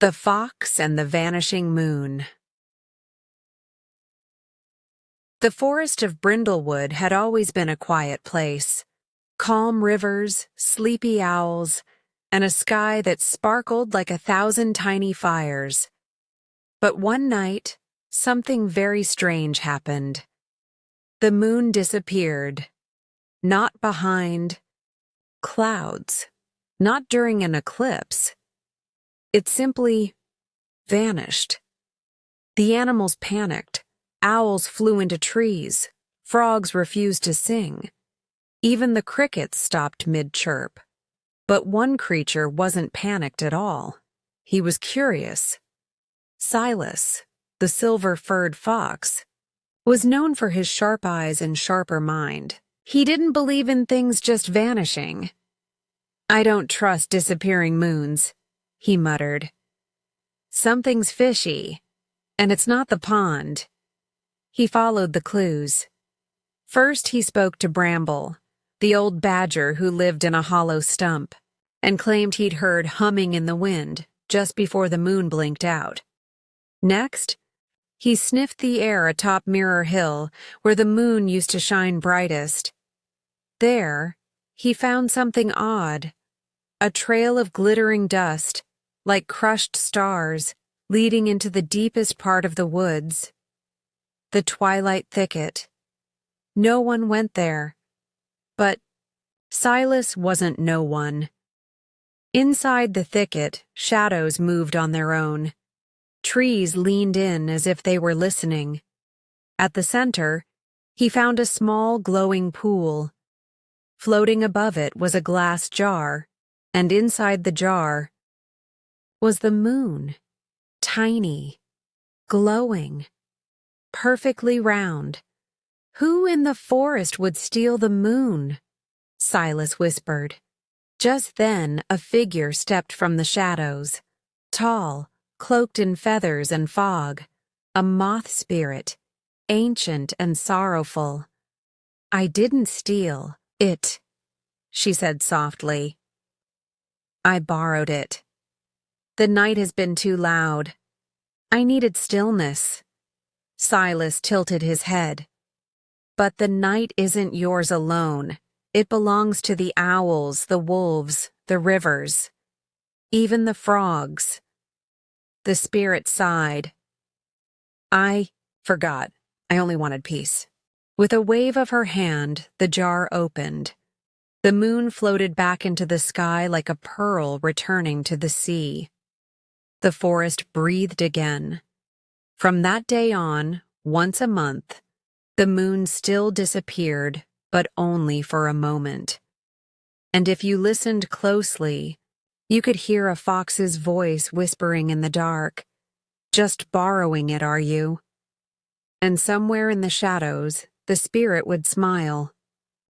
The Fox and the Vanishing Moon. The forest of Brindlewood had always been a quiet place. Calm rivers, sleepy owls, and a sky that sparkled like 1,000 tiny fires. But one night, something very strange happened. The moon disappeared, not behind clouds, not during an eclipse. It simply vanished. The animals panicked. Owls flew into trees. Frogs refused to sing. Even the crickets stopped mid-chirp. But one creature wasn't panicked at all. He was curious. Silas, the silver-furred fox, was known for his sharp eyes and sharper mind. He didn't believe in things just vanishing. "I don't trust disappearing moons," he muttered. "Something's fishy, and it's not the pond." He followed the clues. First, he spoke to Bramble, the old badger who lived in a hollow stump, and claimed he'd heard humming in the wind just before the moon blinked out. Next, he sniffed the air atop Mirror Hill, where the moon used to shine brightest. There, he found something odd, a trail of glittering dust, like crushed stars, leading into the deepest part of the woods. The Twilight Thicket. No one went there. But Silas wasn't no one. Inside the thicket, shadows moved on their own. Trees leaned in as if they were listening. At the center, he found a small glowing pool. Floating above it was a glass jar, and inside the jar was the moon, tiny, glowing, perfectly round. "Who in the forest would steal the moon?" Silas whispered. Just then, a figure stepped from the shadows, tall, cloaked in feathers and fog, a moth spirit, ancient and sorrowful. "I didn't steal it," she said softly. "I borrowed it. The night has been too loud. I needed stillness." Silas tilted his head. "But the night isn't yours alone. It belongs to the owls, the wolves, the rivers, even the frogs." The spirit sighed. "I forgot. I only wanted peace." With a wave of her hand, the jar opened. The moon floated back into the sky like a pearl returning to the sea. The forest breathed again. From that day on, once a month, the moon still disappeared, but only for a moment. And if you listened closely, you could hear a fox's voice whispering in the dark, "Just borrowing it, are you?" And somewhere in the shadows, the spirit would smile.